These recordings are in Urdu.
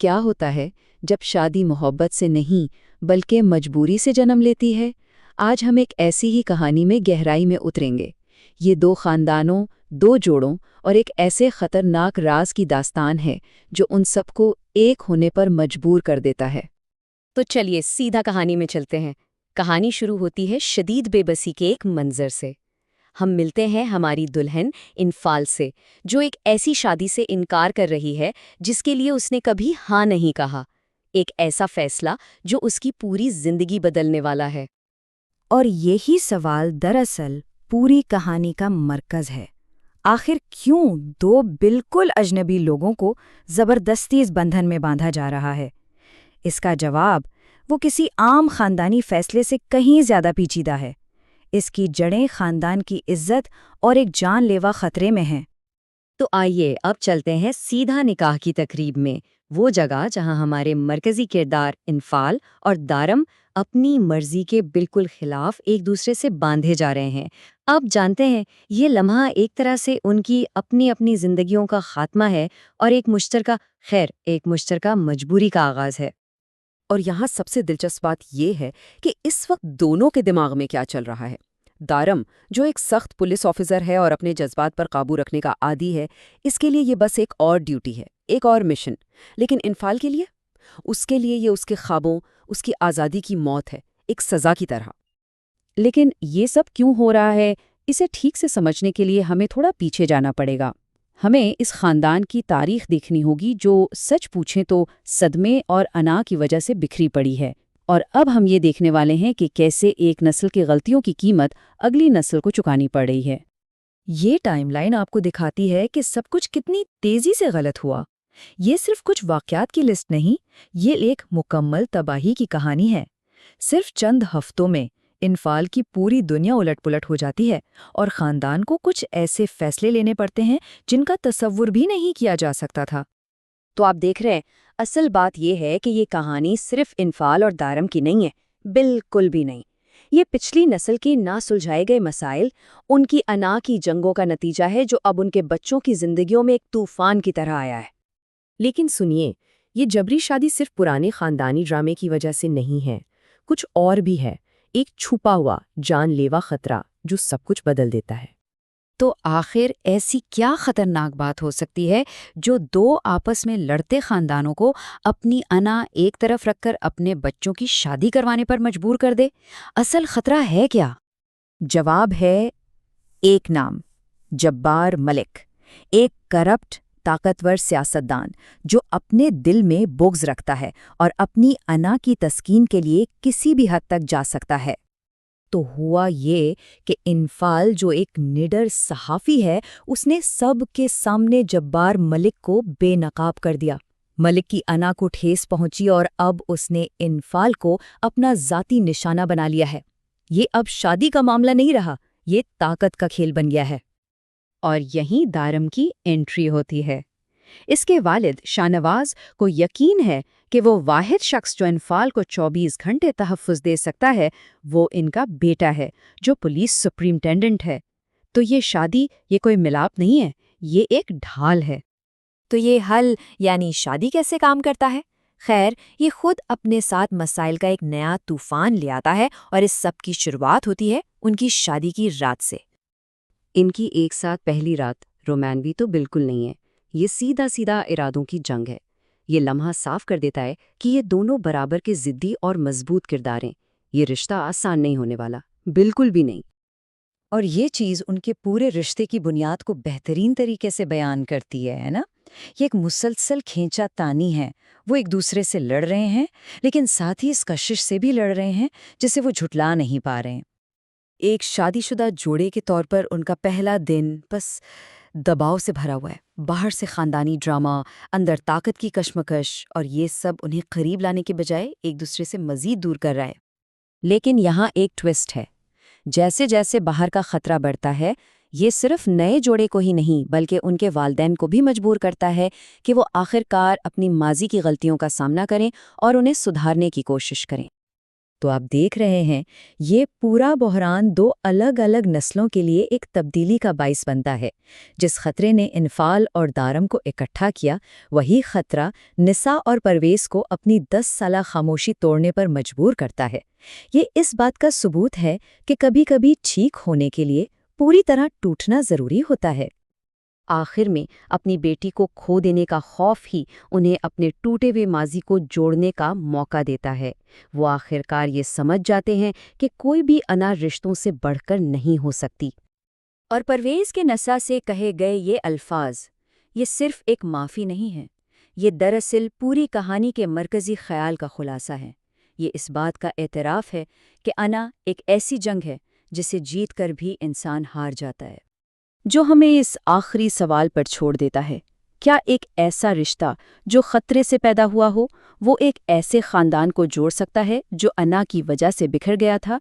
کیا ہوتا ہے جب شادی محبت سے نہیں بلکہ مجبوری سے جنم لیتی ہے؟ آج ہم ایک ایسی ہی کہانی میں گہرائی میں اتریں گے۔ یہ دو خاندانوں، دو جوڑوں اور ایک ایسے خطرناک راز کی داستان ہے جو ان سب کو ایک ہونے پر مجبور کر دیتا ہے۔ تو چلیے سیدھا کہانی میں چلتے ہیں۔ کہانی شروع ہوتی ہے شدید بے بسی کے ایک منظر سے۔ ہم ملتے ہیں ہماری دلہن انفال سے، جو ایک ایسی شادی سے انکار کر رہی ہے جس کے لیے اس نے کبھی ہاں نہیں کہا، ایک ایسا فیصلہ جو اس کی پوری زندگی بدلنے والا ہے۔ اور یہی سوال دراصل پوری کہانی کا مرکز ہے۔ آخر کیوں دو بالکل اجنبی لوگوں کو زبردستی اس بندھن میں باندھا جا رہا ہے؟ اس کا جواب وہ کسی عام خاندانی فیصلے سے کہیں زیادہ پیچیدہ ہے۔ اس کی جڑیں خاندان کی عزت اور ایک جان لیوا خطرے میں ہیں۔ تو آئیے اب چلتے ہیں سیدھا نکاح کی تقریب میں، وہ جگہ جہاں ہمارے مرکزی کردار انفال اور دارم اپنی مرضی کے بالکل خلاف ایک دوسرے سے باندھے جا رہے ہیں۔ اب جانتے ہیں یہ لمحہ ایک طرح سے ان کی اپنی زندگیوں کا خاتمہ ہے اور ایک مشترکہ مجبوری کا آغاز ہے۔ اور یہاں سب سے دلچسپ بات یہ ہے کہ اس وقت دونوں کے دماغ میں کیا چل رہا ہے۔ دارم، جو ایک سخت پولیس آفیسر ہے اور اپنے جذبات پر قابو رکھنے کا عادی ہے، اس کے لیے یہ بس ایک اور ڈیوٹی ہے، ایک اور مشن۔ لیکن انفال کے لیے یہ اس کے خوابوں، اس کی آزادی کی موت ہے، ایک سزا کی طرح۔ لیکن یہ سب کیوں ہو رہا ہے، اسے ٹھیک سے سمجھنے کے لیے ہمیں تھوڑا پیچھے جانا پڑے گا۔ ہمیں اس خاندان کی تاریخ دیکھنی ہوگی جو سچ پوچھیں تو صدمے اور انا کی وجہ سے بکھری پڑی ہے، اور اب ہم یہ دیکھنے والے ہیں کہ کیسے ایک نسل کی غلطیوں کی قیمت اگلی نسل کو چکانی پڑ رہی ہے۔ یہ ٹائم لائن آپ کو دکھاتی ہے کہ سب کچھ کتنی تیزی سے غلط ہوا۔ یہ صرف کچھ واقعات کی لسٹ نہیں، یہ ایک مکمل تباہی کی کہانی ہے۔ صرف چند ہفتوں میں انفال کی پوری دنیا الٹ پلٹ ہو جاتی ہے، اور خاندان کو کچھ ایسے فیصلے لینے پڑتے ہیں جن کا تصور بھی نہیں کیا جا سکتا تھا۔ تو آپ دیکھ رہے ہیں، اصل بات یہ ہے کہ یہ کہانی صرف انفال اور دارم کی نہیں ہے، بالکل بھی نہیں۔ یہ پچھلی نسل کے نہ سلجھائے گئے مسائل، ان کی انا کی جنگوں کا نتیجہ ہے جو اب ان کے بچوں کی زندگیوں میں ایک طوفان کی طرح آیا ہے۔ لیکن سنیے، یہ جبری شادی صرف پرانے خاندانی ڈرامے کی وجہ سے نہیں ہے، کچھ اور بھی ہے، ایک چھپا ہوا جان لیوا خطرہ جو سب کچھ بدل دیتا ہے۔ تو آخر ایسی کیا خطرناک بات ہو سکتی ہے جو دو آپس میں لڑتے خاندانوں کو اپنی انا ایک طرف رکھ کر اپنے بچوں کی شادی کروانے پر مجبور کر دے؟ اصل خطرہ ہے کیا؟ جواب ہے ایک نام، جبار ملک، ایک کرپٹ طاقتور سیاستدان جو اپنے دل میں بغض رکھتا ہے اور اپنی انا کی تسکین کے لیے کسی بھی حد تک جا سکتا ہے۔ تو ہوا یہ کہ انفال، جو ایک نڈر صحافی ہے، اس نے سب کے سامنے جبار ملک کو بے نقاب کر دیا۔ ملک کی انا کو ٹھیس پہنچی اور اب اس نے انفال کو اپنا ذاتی نشانہ بنا لیا ہے۔ یہ اب شادی کا معاملہ نہیں رہا، یہ طاقت کا کھیل بن گیا ہے۔ اور یہیں دارم کی انٹری ہوتی ہے۔ اس کے والد شاہنواز کو یقین ہے کہ وہ واحد شخص جو انفال کو 24 گھنٹے تحفظ دے سکتا ہے وہ ان کا بیٹا ہے، جو پولیس سپرنٹینڈنٹ ہے۔ تو یہ شادی یہ کوئی ملاپ نہیں ہے، یہ ایک ڈھال ہے۔ تو یہ حل یعنی شادی کیسے کام کرتا ہے؟ خیر، یہ خود اپنے ساتھ مسائل کا ایک نیا طوفان لے آتا ہے، اور اس سب کی شروعات ہوتی ہے ان کی شادی کی رات سے۔ ان کی ایک ساتھ پہلی رات رومانوی تو بالکل نہیں ہے، یہ سیدھا ارادوں کی جنگ ہے۔ یہ لمحہ صاف کر دیتا ہے کہ یہ دونوں برابر کے ضدی اور مضبوط کردار ہیں۔ یہ رشتہ آسان نہیں ہونے والا، بالکل بھی نہیں۔ اور یہ چیز ان کے پورے رشتے کی بنیاد کو بہترین طریقے سے بیان کرتی ہے نا؟ یہ ایک مسلسل کھینچا تانی ہے۔ وہ ایک دوسرے سے لڑ رہے ہیں، لیکن ساتھ ہی اس کشش سے بھی لڑ رہے ہیں جسے وہ جھٹلا نہیں پا رہے ہیں۔ ایک شادی شدہ جوڑے کے طور پر ان کا پہلا دن بس دباؤ سے بھرا ہوا ہے۔ باہر سے خاندانی ڈرامہ، اندر طاقت کی کشمکش، اور یہ سب انہیں قریب لانے کے بجائے ایک دوسرے سے مزید دور کر رہا ہے۔ لیکن یہاں ایک ٹوسٹ ہے۔ جیسے جیسے باہر کا خطرہ بڑھتا ہے، یہ صرف نئے جوڑے کو ہی نہیں بلکہ ان کے والدین کو بھی مجبور کرتا ہے کہ وہ آخر کار اپنی ماضی کی غلطیوں کا سامنا کریں اور انہیں سدھارنے کی کوشش کریں۔ تو آپ دیکھ رہے ہیں یہ پورا بحران 2 الگ الگ نسلوں کے لیے ایک تبدیلی کا باعث بنتا ہے۔ جس خطرے نے انفال اور دارم کو اکٹھا کیا، وہی خطرہ نساء اور پرویز کو اپنی 10 سالہ خاموشی توڑنے پر مجبور کرتا ہے۔ یہ اس بات کا ثبوت ہے کہ کبھی کبھی ٹھیک ہونے کے لیے پوری طرح ٹوٹنا ضروری ہوتا ہے۔ آخر میں اپنی بیٹی کو کھو دینے کا خوف ہی انہیں اپنے ٹوٹے ہوئے ماضی کو جوڑنے کا موقع دیتا ہے۔ وہ آخرکار یہ سمجھ جاتے ہیں کہ کوئی بھی انا رشتوں سے بڑھ کر نہیں ہو سکتی۔ اور پرویز کے نساء سے کہے گئے یہ الفاظ، یہ صرف ایک معافی نہیں ہے، یہ دراصل پوری کہانی کے مرکزی خیال کا خلاصہ ہے۔ یہ اس بات کا اعتراف ہے کہ انا ایک ایسی جنگ ہے جسے جیت کر بھی انسان ہار جاتا ہے، جو ہمیں اس آخری سوال پر چھوڑ دیتا ہے، کیا ایک ایسا رشتہ جو خطرے سے پیدا ہوا ہو، وہ ایک ایسے خاندان کو جوڑ سکتا ہے جو انا کی وجہ سے بکھر گیا تھا؟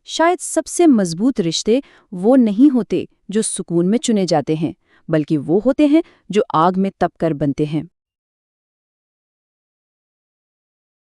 شاید سب سے مضبوط رشتے وہ نہیں ہوتے جو سکون میں چنے جاتے ہیں، بلکہ وہ ہوتے ہیں جو آگ میں تپ کر بنتے ہیں۔